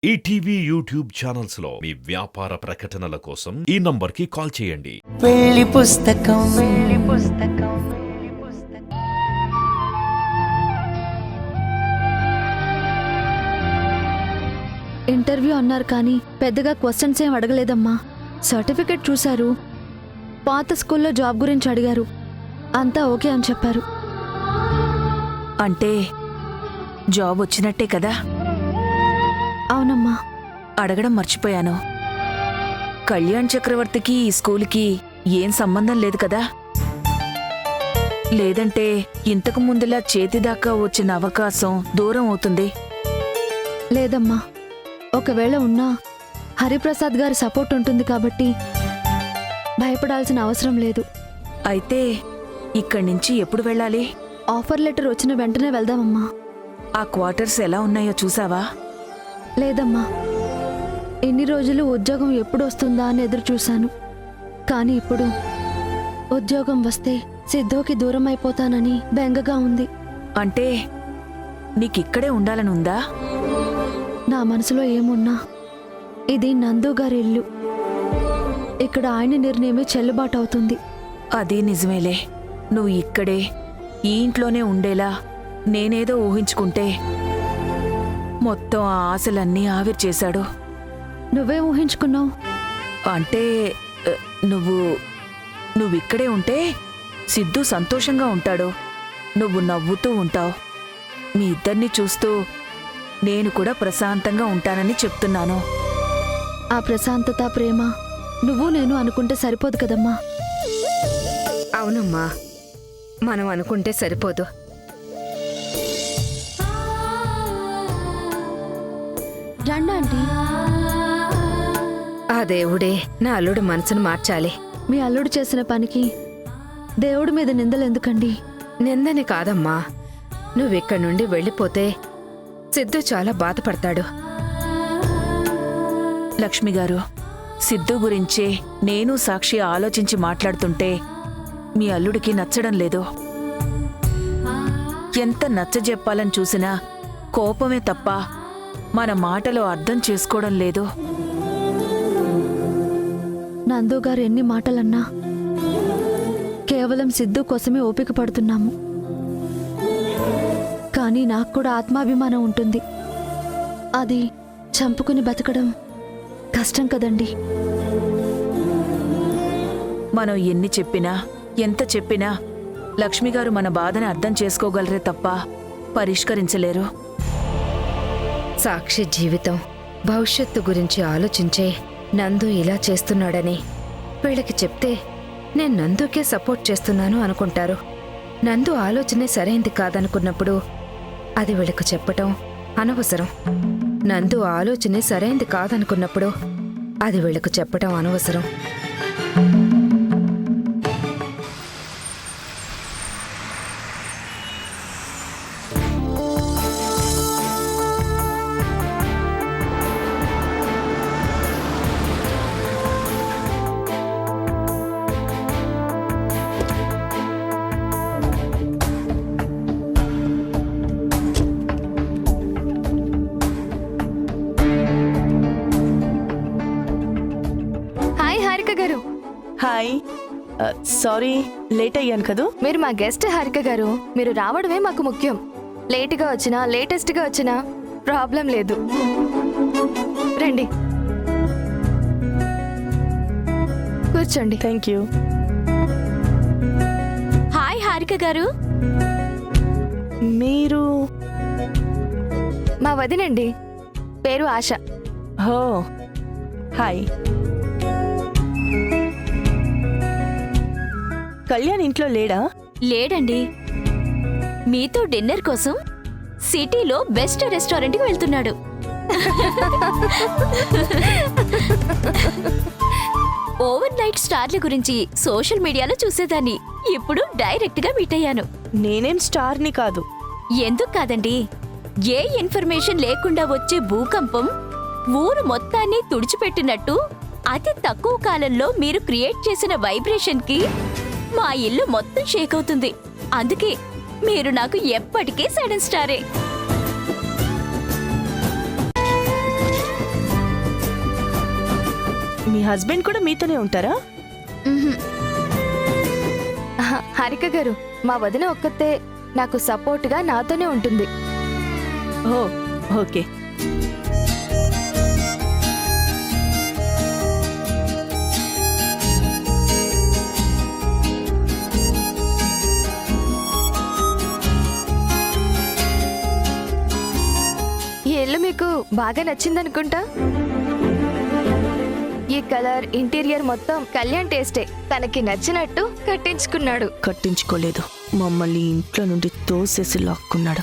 ETV YouTube channels లో మీ వ్యాపార ప్రకటనల కోసం ఈ నంబర్కి కాల్ చేయండి. పెళ్లి పుస్తకం ఇంటర్వ్యూ అన్నారు కానీ పెద్దగా క్వశ్చన్స్ ఏం అడగలేదమ్మా. సర్టిఫికెట్ చూశారు, పాత స్కూల్లో జాబ్ గురించి అడిగారు, అంతా ఓకే అని చెప్పారు. అంటే జాబ్ వచ్చినట్టే కదా? అవునమ్మా. అడగడం మర్చిపోయాను, కళ్యాణ్ చక్రవర్తికి ఈ స్కూలుకి ఏం సంబంధం లేదు కదా? లేదంటే ఇంతకు ముందులా చేతిదాకా వచ్చిన అవకాశం దూరం అవుతుంది. లేదమ్మా, ఒకవేళ ఉన్నా హరిప్రసాద్ గారి సపోర్ట్ ఉంటుంది కాబట్టి భయపడాల్సిన అవసరం లేదు. అయితే ఇక్కడి నుంచి ఎప్పుడు వెళ్ళాలి? ఆఫర్ లెటర్ వచ్చిన వెంటనే వెళ్దామమ్మా. ఆ క్వార్టర్స్ ఎలా ఉన్నాయో చూసావా? లేదమ్మా, ఎన్ని రోజులు ఉద్యోగం ఎప్పుడు వస్తుందా అని ఎదురు చూశాను. కానీ ఇప్పుడు ఉద్యోగం వస్తే సిద్ధోకి దూరం అయిపోతానని బెంగగా ఉంది. అంటే నీకిక్కడే ఉండాలని ఉందా? నా మనసులో ఏమున్నా ఇది నందు గారి ఇల్లు. ఇక్కడ ఆయన నిర్ణయమే చెల్లుబాటు అవుతుంది. అది నిజమేలే. నువ్వు ఇక్కడే ఈ ఇంట్లోనే ఉండేలా నేనేదో ఊహించుకుంటే మొత్తం ఆ ఆశలన్నీ ఆవిరి చేశాడు. నువ్వే ఊహించుకున్నావు? అంటే నువ్విక్కడే ఉంటే సిద్ధు సంతోషంగా ఉంటాడు, నువ్వు నవ్వుతూ ఉంటావు. మీ ఇద్దరిని చూస్తూ నేను కూడా ప్రశాంతంగా ఉంటానని చెప్తున్నాను. ఆ ప్రశాంతత, ప్రేమ నువ్వు నేను అనుకుంటే సరిపోదు కదమ్మా. అవునమ్మా, మనం అనుకుంటే సరిపోదు. రండి ఆంటీ. ఆ దేవుడే నా అల్లుడు మనసును మార్చాలి. మీ అల్లుడు చేసిన పనికి దేవుడి మీద నిందలు ఎందుకండి? నిందని కాదమ్మా, నువ్విక్కడి నుండి వెళ్ళిపోతే సిద్ధు చాలా బాధపడతాడు. లక్ష్మిగారు, సిద్ధు గురించే నేను సాక్షి ఆలోచించి మాట్లాడుతుంటే మీ అల్లుడికి నచ్చడం లేదు. ఎంత నచ్చజెప్పాలని చూసినా కోపమే తప్ప మన మాటలో అర్థం చేసుకోవడం లేదు. నందు గారు ఎన్ని మాటలన్నా కేవలం సిద్ధు కోసమే ఓపిక పడుతున్నాము. కానీ నాకు కూడా ఆత్మాభిమానం ఉంటుంది. అది చంపుకుని బతకడం కష్టం కదండి. మనం ఎన్ని చెప్పినా ఎంత చెప్పినా లక్ష్మిగారు మన బాధని అర్థం చేసుకోగలరే తప్ప పరిష్కరించలేరు. సాక్షి జీవితం భవిష్యత్తు గురించి ఆలోచించే నందు ఇలా చేస్తున్నాడని వీళ్ళకి చెప్తే నేను నందుకే సపోర్ట్ చేస్తున్నాను అనుకుంటారు. నందు ఆలోచనే సరైంది కాదనుకున్నప్పుడు అది వీళ్ళకు చెప్పటం అనవసరం. నందు ఆలోచనే సరైంది కాదనుకున్నప్పుడు అది వీళ్ళకు చెప్పటం అనవసరం. హాయ్, సారీ లేట్ అయ్యాను కదూ. మీరు మా గెస్ట్ హారిక గారు. మీరు రావడమే మాకు ముఖ్యం. లేటుగా వచ్చినా లేటెస్ట్గా వచ్చినా ప్రాబ్లం లేదు. రండి, కూర్చోండి. Thank you. హాయ్ హారిక గారు. మీరు? మా వదినండి, పేరు ఆశ. హో, హాయ్. కళ్యాణ్ ఇంట్లో లేడా? లేడండి, మీతో డిన్నర్ కోసం సిటీలో బెస్ట్ రెస్టారెంట్కి వెళ్తున్నాడు. ఓవర్ నైట్ స్టార్ల గురించి సోషల్ మీడియాలో చూసేదాన్ని. ఇప్పుడు డైరెక్ట్ గా మీట్ అయ్యాను. నేనేం స్టార్ని కాదు. ఎందుకు కాదండి, ఏ ఇన్ఫర్మేషన్ లేకుండా వచ్చే భూకంపం ఊరు మొత్తాన్ని తుడిచిపెట్టినట్టు అతి తక్కువ కాలంలో మీరు క్రియేట్ చేసిన వైబ్రేషన్ కి మా ఇల్లు మొత్తం షేక్ అవుతుంది. అందుకే మీరు నాకు ఎప్పటికీ సడన్ స్టారే. మీ హస్బెండ్ కూడా మీతోనే ఉంటారా? హారిక గారు, మా వదిన ఒక్కతే నాకు సపోర్ట్గా నాతోనే ఉంటుంది. ఓ ఓకే. ఈ ఇల్లు మీకు బాగా నచ్చిందనుకుంటా. ఈ కలర్, ఇంటీరియర్ మొత్తం కళ్యాణ్ టేస్టే. తనకి నచ్చినట్టు కట్టించుకున్నాడు. కట్టించుకోలేదు, మమ్మల్ని ఇంట్లో నుండి తోసేసి లాక్కున్నాడు.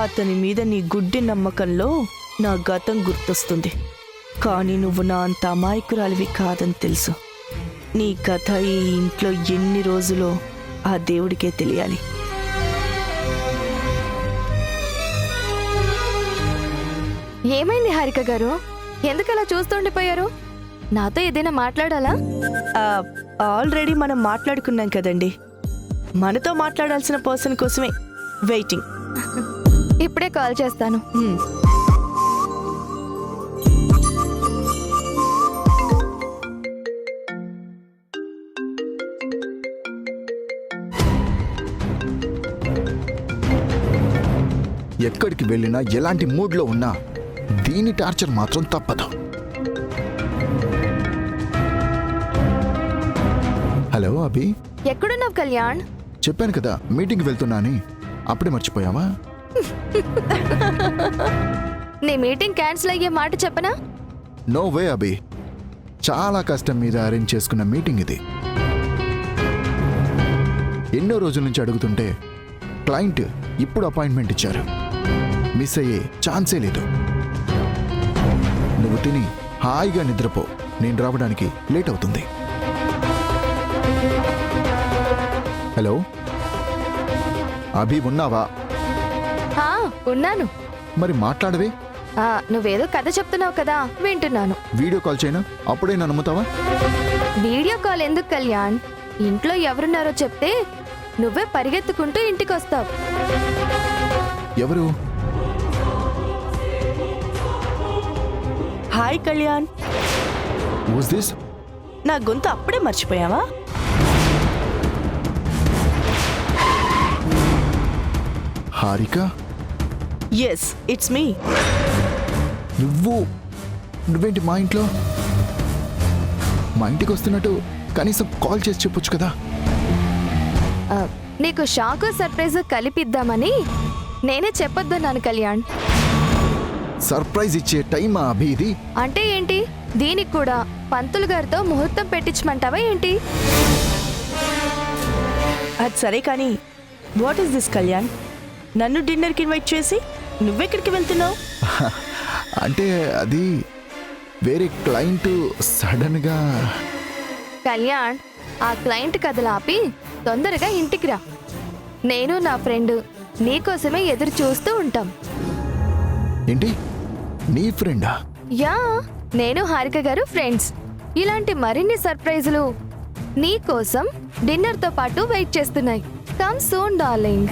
అతని మీద నీ గుడ్డి నమ్మకంలో నా గతం గుర్తొస్తుంది. కానీ నువ్వు నా అంత అమాయకురాలివి కాదని తెలుసు. నీ కథ ఈ ఇంట్లో ఎన్ని రోజులో ఆ దేవుడికే తెలియాలి. ఏమైంది హారిక గారు? ఎందుకలా చూస్తుండిపోయారు? నాతో ఏదైనా మాట్లాడాలా? ఆల్రెడీ మనం మాట్లాడుకున్నాం కదండి. మనతో మాట్లాడాల్సిన పర్సన్ కోసమే వెయిటింగ్. ఇప్పుడే కాల్ చేస్తాను. ఎక్కడికి వెళ్ళినా ఎలాంటి మూడ్లో ఉన్నా దీని టార్చర్ మాత్రం తప్పదు. హలో అభి, ఎక్కడున్నావు కళ్యాణ్? చెప్పాను కదా మీటింగ్కి వెళ్తున్నాని. అప్పుడే మర్చిపోయావా? నీ మీటింగ్ క్యాన్సిల్ అయ్యే మాట చెప్పనా? నో వే అభి, చాలా కష్టం మీద అరేంజ్ చేసుకున్న మీటింగ్ ఇది. ఎన్నో రోజుల నుంచి అడుగుతుంటే క్లయింట్ ఇప్పుడు అపాయింట్మెంట్ ఇచ్చారు. మిస్ అయ్యే ఛాన్సే లేదు. నువ్వు తిని హాయిగా నిద్రపో, నేను రావడానికి లేట్ అవుతుంది. హలో అభి, ఉన్నావా? ఉన్నాను. మరి మాట్లాడవే. నువ్వేదో కథ చెప్తున్నావు కదా, వింటున్నాను. వీడియో కాల్ చేయనా? అప్పుడే నన్ను నమ్ముతావా? వీడియో కాల్ ఎందుకు కళ్యాణ్? ఇంట్లో ఎవరున్నారో చెప్తే నువ్వే పరిగెత్తుకుంటూ ఇంటికి వస్తావు. ఎవరు? హాయ్ కళ్యాణ్. Was this? నా గొంతు అప్పుడే మర్చిపోయావా? హారిక? Yes, it's me. నువ్వేంటి మా ఇంట్లో? మా ఇంటికి వస్తున్నట్టు కనీసం కాల్ చేసి చెప్పొచ్చు కదా. నీకు షాక్ సర్ప్రైజ్ కలిపిద్దామని నేనే చెప్పొద్దన్నాను కళ్యాణ్. సర్ప్రైజ్ ఇచ్చే టైమా అభి ఇది? అంటే ఏంటి? దీనికి కూడా పంతులు గారితో ముహూర్తం పెట్టించమంటావా ఏంటి? అది సరే కానీ వాట్ ఈస్ దిస్ కళ్యాణ్? నన్ను డిన్నర్కి ఇన్వైట్ చేసి నువ్వెక్కడికి వెళ్తున్నావు? అంటే అది వేరే క్లయింట్ సడన్గా. కళ్యాణ్, ఆ క్లయింట్ కథలు ఆపి తొందరగా ఇంటికి రా. నేను నా ఫ్రెండ్ నీకోసమే ఎదురు చూస్తూ ఉంటాం. ఏంటి, నీ ఫ్రెండా? యా, నేను హారిక గారు ఫ్రెండ్స్. ఇలాంటి మరిన్ని సర్ప్రైజులు నీకోసం డిన్నర్తో పాటు వెయిట్ చేస్తున్నాయి. Come soon darling.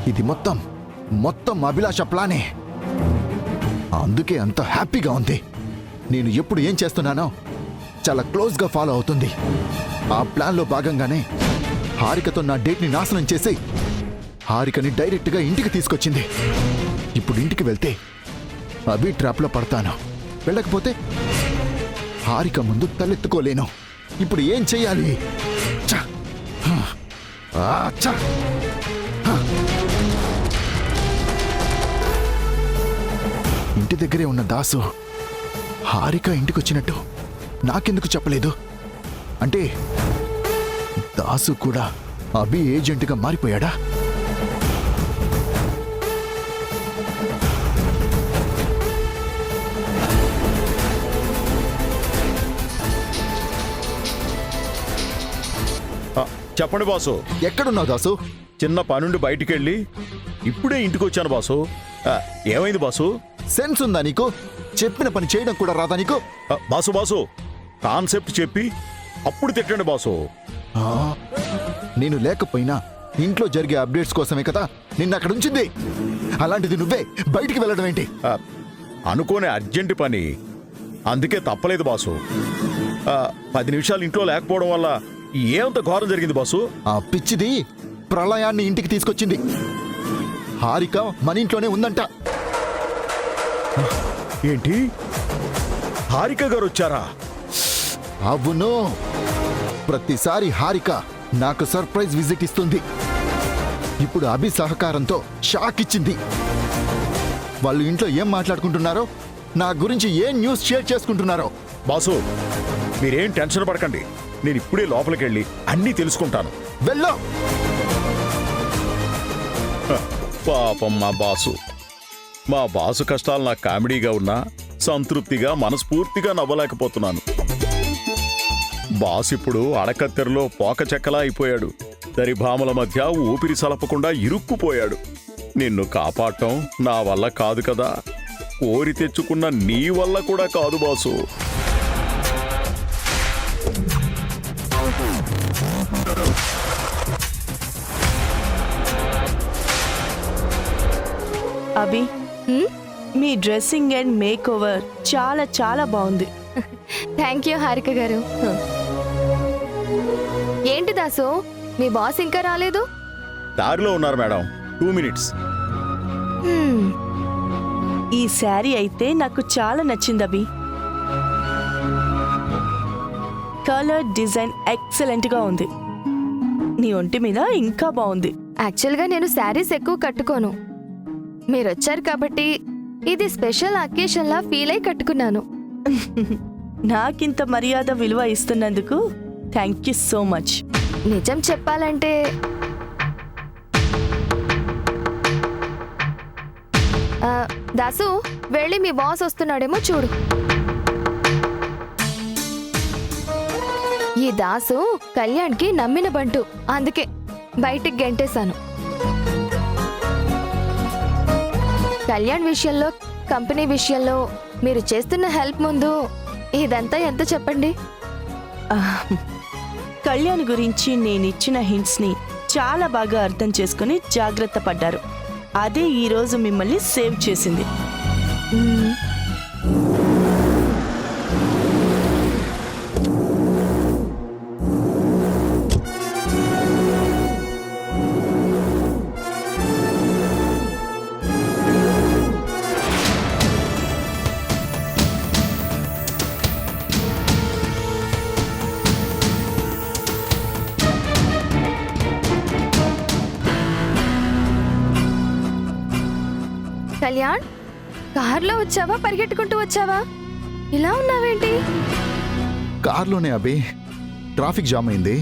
ఇది మొత్తం అభిలాష ప్లానే. అందుకే అంత హ్యాపీగా ఉంది. నేను ఎప్పుడు ఏం చేస్తున్నానో చాలా క్లోజ్గా ఫాలో అవుతుంది. ఆ ప్లాన్లో భాగంగానే హారికతో నా డేట్ని నాశనం చేసి హారికని డైరెక్ట్గా ఇంటికి తీసుకొచ్చింది. ఇప్పుడు ఇంటికి వెళ్తే అభి ట్రాప్లో పడతాను. వెళ్ళకపోతే హారిక ముందు తలెత్తుకోలేను. ఇప్పుడు ఏం చెయ్యాలి? ఇంటి దగ్గరే ఉన్న దాసు హారిక ఇంటికొచ్చినట్టు నాకెందుకు చెప్పలేదు? అంటే దాసు కూడా అభి ఏజెంట్గా మారిపోయాడా? చెప్పండి బాసు. ఎక్కడున్నావు దాసు? చిన్న పనుండి బయటికెళ్ళి ఇప్పుడే ఇంటికి వచ్చాను బాసు. ఏమైంది బాసు? సెన్స్ ఉందా నీకు? చెప్పిన పని చేయడం కూడా రాదా నీకు? బాసు బాసు కాన్సెప్ట్ చెప్పి అప్పుడు తిట్టండి బాసు. ఆ, నేను లేకపోయినా ఇంట్లో జరిగే అప్డేట్స్ కోసమే కదా నిన్న అక్కడ ఉంచింది. అలాంటిది నువ్వే బయటికి వెళ్ళడం ఏంటి? అనుకోని అర్జెంట్ పని, అందుకే తప్పలేదు బాసు. 10 నిమిషాలు ఇంట్లో లేకపోవడం వల్ల ఏమంత ఘోరం జరిగింది బాసు. ఆ పిచ్చిది ప్రళయాన్ని ఇంటికి తీసుకొచ్చింది. హారిక మన ఇంట్లోనే ఉందంట. ఏంటి, హారిక గారు వచ్చారా? అవును, ప్రతిసారి హారిక నాకు సర్ప్రైజ్ విజిట్ ఇస్తుంది. ఇప్పుడు అభి సహకారంతో షాక్ ఇచ్చింది. వాళ్ళు ఇంట్లో ఏం మాట్లాడుకుంటున్నారో, నా గురించి ఏం న్యూస్ షేర్ చేసుకుంటున్నారో. బాసు మీరేం టెన్షన్ పడకండి, నేను ఇప్పుడే లోపలికి వెళ్ళి అన్నీ తెలుసుకుంటాను. వెళ్ళు. పాపం మా బాసు కష్టాలు నాకు కామెడీగా ఉన్నా సంతృప్తిగా మనస్ఫూర్తిగా నవ్వలేకపోతున్నాను. బాస్ ఇప్పుడు అడకత్తెరలో పోక చెక్కలా అయిపోయాడు. దరిభామల మధ్య ఊపిరి సలపకుండా ఇరుక్కుపోయాడు. నిన్ను కాపాడటం నా వల్ల కాదు కదా, కోరి తెచ్చుకున్న నీ వల్ల కూడా కాదు boss. Abhi, me dressing and make over చాలా చాలా బాగుంది. థ్యాంక్ యూ హారిక గారు. ఏంటి దాసు, మీ బాస్ ఇంకా రాలేదు? దారిలో ఉన్నారు మేడం, 2 మినిట్స్. ఈ శారీ అయితే నాకు చాలా నచ్చింది అభి. కలర్ డిజైన్ ఎక్సలెంట్ గా ఉంది. నీ ఒంటి మీద ఇంకా బాగుంది. యాక్చువల్గా నేను శారీస్ ఎక్కువ కట్టుకోను. మీరొచ్చారు కాబట్టి ఇది స్పెషల్ అకేషన్ లా ఫీల్ అయి కట్టుకున్నాను. నాకింత మర్యాద విలువ ఇస్తున్నందుకు థ్యాంక్ యూ సో మచ్. నిజం చెప్పాలంటే దాసు, వెళ్ళి మీ బాస్ వస్తున్నాడేమో చూడు. ఈ దాసు కళ్యాణ్కి నమ్మిన బంటు, అందుకే బయటికి గెంటేశాను. కళ్యాణ్ విషయంలో, కంపెనీ విషయంలో మీరు చేస్తున్న హెల్ప్ ముందు ఇదంతా ఎంత చెప్పండి. కళ్యాణ్ గురించి నేనిచ్చిన హింట్స్ ని చాలా బాగా అర్థం చేసుకుని జాగ్రత్త పడ్డారు. అదే ఈ రోజు మిమ్మల్ని సేవ్ చేసింది. కళ్యాణ్, కార్లో వచ్చావా పరిగెట్టుకుంటూ వచ్చావా? ఇలా ఉన్నావేంటి? కార్లోనే అభి, ట్రాఫిక్ జామ్ అయింది.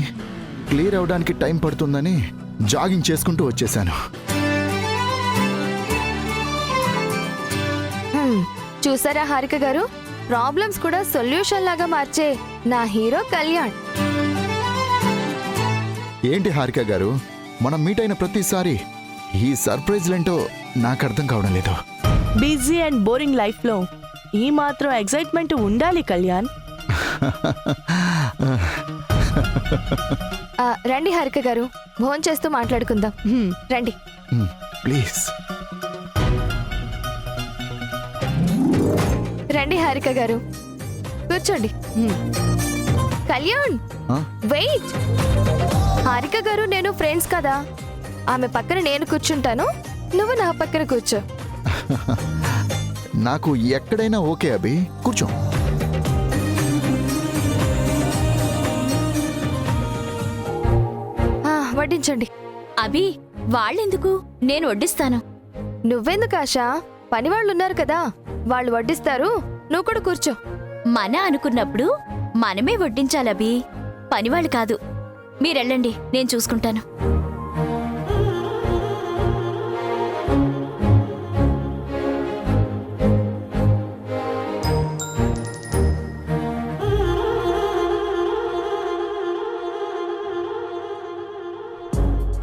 క్లియర్ అవడానికి టైం పడుతుందని జాగింగ్ చేసుకుంటూ వచ్చేసాను. చూసారా హారిక గారు, ప్రాబ్లమ్స్ కూడా సొల్యూషన్ లాగా మార్చే నా హీరో కళ్యాణ్. ఏంటి హారిక గారు, మనం మీట్ అయిన ప్రతిసారి ఈ సర్ప్రైజ్లేంటో నాకు అర్థం కావడం లేదు. బిజీ అండ్ బోరింగ్ లైఫ్ లో ఈ మాత్రం ఎక్సైట్మెంట్ ఉండాలి కళ్యాణ్. రండి హారిక గారు, భోన్ చేస్తూ మాట్లాడుకుందాం. రండి ప్లీజ్. రండి హారిక గారు, కూర్చోండి. కళ్యాణ్, వెయిట్. హారిక గారు నేను ఫ్రెండ్స్ కదా, ఆమె పక్కన నేను కూర్చుంటాను, నువ్వు నా పక్కన కూర్చో. నాకు ఎక్కడైనా ఓకే అభి, కూర్చో. వడ్డించండి. అభి, వాళ్ళెందుకు, నేను వడ్డిస్తాను. నువ్వెందుకు ఆశా, పని వాళ్ళు ఉన్నారు కదా, వాళ్ళు వడ్డిస్తారు, నువ్వు కూడా కూర్చో. మన అనుకున్నప్పుడు మనమే వడ్డించాలభి, పనివాళ్ళు కాదు. మీరెళ్ళండి, నేను చూసుకుంటాను.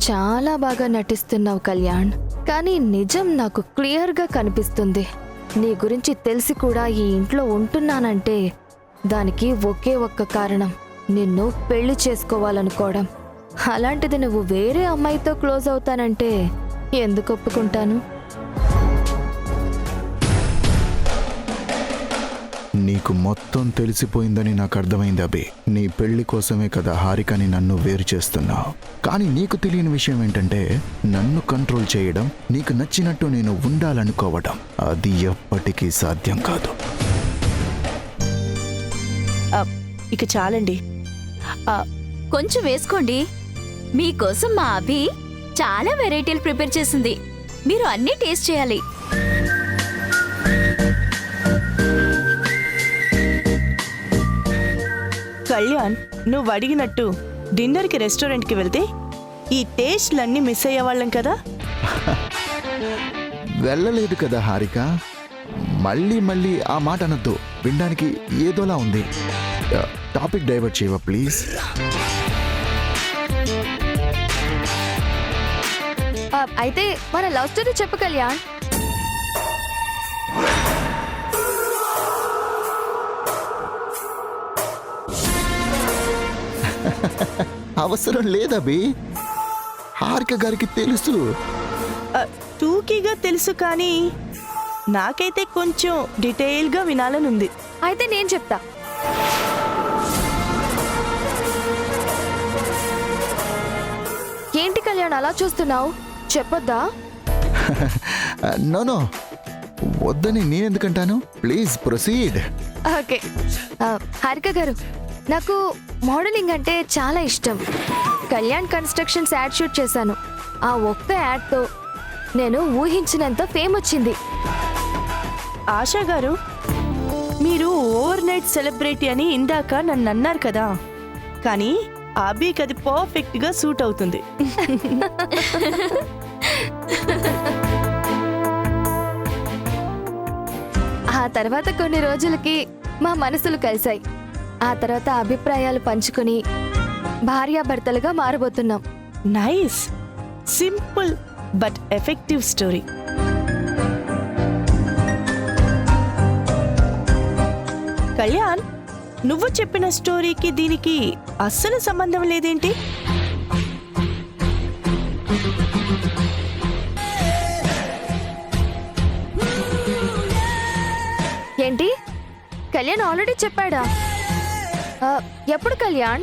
చాలా బాగా నటిస్తున్నావు కళ్యాణ్, కానీ నిజం నాకు క్లియర్గా కనిపిస్తుంది. నీ గురించి తెలిసి కూడా ఈ ఇంట్లో ఉంటున్నానంటే దానికి ఒకే ఒక్క కారణం, నిన్ను పెళ్లి చేసుకోవాలనుకోవడం. అలాంటిది నువ్వు వేరే అమ్మాయితో క్లోజ్ అవుతానంటే ఎందుకు ఒప్పుకుంటాను? నీకు మొత్తం తెలిసిపోయిందని నాకు అర్థమైంది అబి. నీ పెళ్లి కోసమే కదా హారికని నన్ను వేరు చేస్తున్నావు. కానీ నీకు తెలియని విషయం ఏంటంటే నన్ను కంట్రోల్ చేయడం, నీకు నచ్చినట్టు నేను ఉండాలనుకోవడం అది ఎప్పటికీ సాధ్యం కాదు. ఇక చాలండి. కొంచెం వేసుకోండి. మీకోసం మా అభి చాలా వెరైటీలు ప్రిపేర్ చేసింది. మీరు అన్నీ టేస్ట్ చేయాలి. కళ్యాణ్, నువ్వు అడిగినట్టు డిన్నర్కి రెస్టారెంట్కి వెళ్తే ఈ టేస్ట్లన్నీ మిస్ అయ్యేవాళ్ళం కదా. వెళ్ళలేదు కదా హారిక. మళ్ళీ మళ్ళీ ఆ మాట అనొద్దు, వినడానికి ఏదోలా ఉంది. టాపిక్ డైవర్ట్ చేయవా ప్లీజ్. అయితే మన లవ్ స్టోరీ చెప్పు కళ్యాణ్. అవసరం లేదబి, హారిక గారికి తెలుసు. టూకీగా తెలుసు, కానీ నాకైతే కొంచెం డీటెయిల్గా వినాలనుంది. అయితే నేను చెప్తా. ఏంటి కళ్యాణ్ అలా చూస్తున్నావు? చెప్పొద్దా? నో వద్దని నేనెందుకంటాను. Please proceed. Okay. Harika garu, నాకు మోడలింగ్ అంటే చాలా ఇష్టం. కళ్యాణ్ కన్స్ట్రక్షన్స్ యాడ్ షూట్ చేశాను. ఆ ఒక్క యాడ్తో నేను ఊహించినంత ఫేమ్ వచ్చింది. ఆశా గారు, మీరు ఓవర్ నైట్ సెలబ్రిటీ అని ఇందాక నన్ను అన్నారు కదా, కానీ అబీకి అది పర్ఫెక్ట్గా సూట్ అవుతుంది. ఆ తర్వాత కొన్ని రోజులకి మా మనసులు కలిశాయి. ఆ తర్వాత అభిప్రాయాలు పంచుకుని భార్యాభర్తలుగా మారబోతున్నాం. Nice, simple but effective story. Kalyan, నువ్వు చెప్పిన స్టోరీకి దీనికి అస్సలు సంబంధం లేదేంటి? ఏంటి, కళ్యాణ్ ఆల్రెడీ చెప్పాడా? ఎప్పుడు కళ్యాణ్?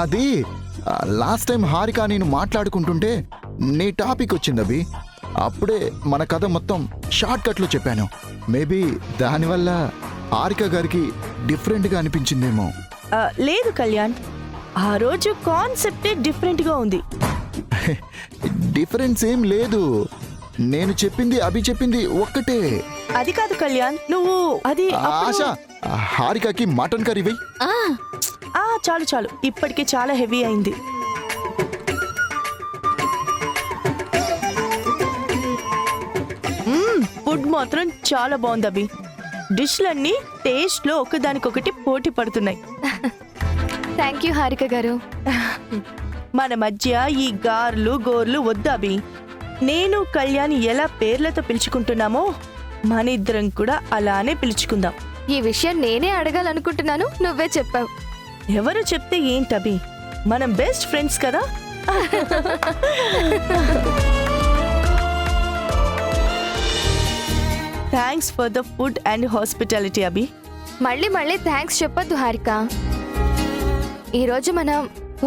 అది లాస్ట్ టైం హారిక నేను మాట్లాడుకుంటుంటే నీ టాపిక్ వచ్చింది అభి. అప్పుడే మన కథ మొత్తం షార్ట్ కట్లో చెప్పాను. మేబీ దానివల్ల హారిక గారికి డిఫరెంట్గా అనిపించిందేమో. లేదు కళ్యాణ్, ఆ రోజు కాన్సెప్టే డిఫరెంట్గా ఉంది. డిఫరెన్స్ ఏం లేదు. నేను చెప్పింది అభి చెప్పింది ఒక్కటే. అది కాదు కళ్యాణ్, నువ్వు అది ఆశ, హారికకి మటన్ కర్రీ వెయ్యి. చాలు చాలు, ఇప్పటికే చాలా హెవీ అయింది. ఫుడ్ మాత్రం చాలా బాగుంది అభి. డిష్లన్నీ టేస్ట్లో ఒకదానికొకటి పోటీ పడుతున్నాయి. థ్యాంక్ యూ హారిక గారు. మన మధ్య ఈ గార్లు గోర్లు వద్దు అభి. నేను కళ్యాణ్ ఎలా పేర్లతో పిలుచుకుంటున్నామో మన ఇద్దరం కూడా అలానే పిలుచుకుందాం. ఈ విషయం నేనే అడగాలనుకుంటున్నాను, నువ్వే చెప్పావు. ఎవరు చెప్తే ఏంటభి, మనం బెస్ట్ ఫ్రెండ్స్ కదా. Thanks for the food and hospitality Abhi. మళ్ళీ మళ్ళీ థ్యాంక్స్ చెప్పొద్దు హారిక. ఈరోజు మనం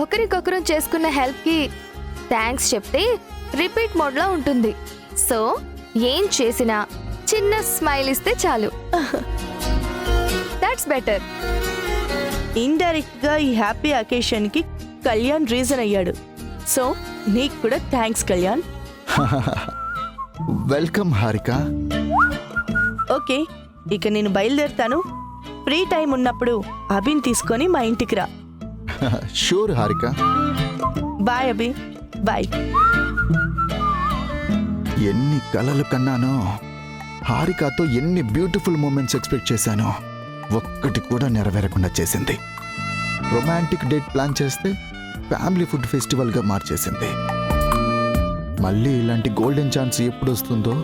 ఒకరికొకరు చేసుకున్న హెల్ప్కి థ్యాంక్స్ చెప్తే రిపీట్ మోడ్లో ఉంటుంది. సో ఏం చేసినా చిన్న స్మైల్ ఇస్తే చాలు. That's better. ఇండైరెక్ట్ గా ఈ హ్యాపీ అకేషన్ కి కళ్యాణ్ రీజన్ అయ్యాడు. సో నీకు కూడా thanks Kalyan. Welcome Harika. Okay, ఇక నేను బయలుదేరుతాను. ఫ్రీ టైం ఉన్నప్పుడు అభిని తీసుకొని మా ఇంటికి రా. షూర్ హారిక. బాయ్ అభి, బాయ్. ఎన్ని కలలు కన్నానో, హారికతో ఎన్ని బ్యూటిఫుల్ మూమెంట్స్ ఎక్స్పెక్ట్ చేశానో ఒక్కటి కూడా నెరవేరకుండా చేసింది. రొమాంటిక్ డేట్ ప్లాన్ చేస్తే ఫ్యామిలీ ఫుడ్ ఫెస్టివల్గా మార్చేసింది. మళ్ళీ ఇలాంటి గోల్డెన్ ఛాన్స్ ఎప్పుడు వస్తుందో,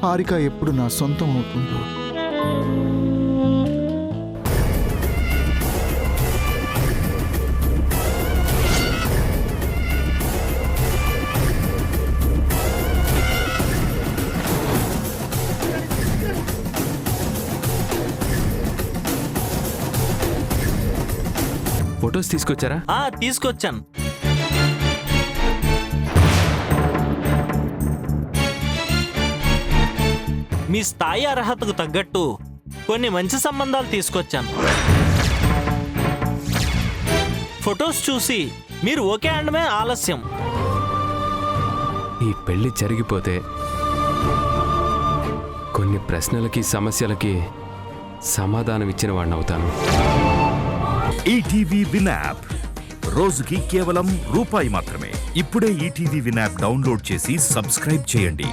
హారిక ఎప్పుడు నా సొంతం అవుతుందో. ఫొటోస్ తీసుకొచ్చారా? తీసుకొచ్చాను. మీ స్థాయి అర్హతకు తగ్గట్టు కొన్ని మంచి సంబంధాలు తీసుకొచ్చాను. ఫొటోస్ చూసి మీరు ఓకే అనడమే ఆలస్యం. ఈ పెళ్లి జరిగిపోతే కొన్ని ప్రశ్నలకి సమస్యలకి సమాధానం ఇచ్చిన వాడిని అవుతాను. ఈటీవీ విన్ యాప్ రోజుకి కేవలం రూపాయి మాత్రమే. ఇప్పుడే ఈటీవీ విన్ యాప్ డౌన్లోడ్ చేసి సబ్స్క్రైబ్ చేయండి.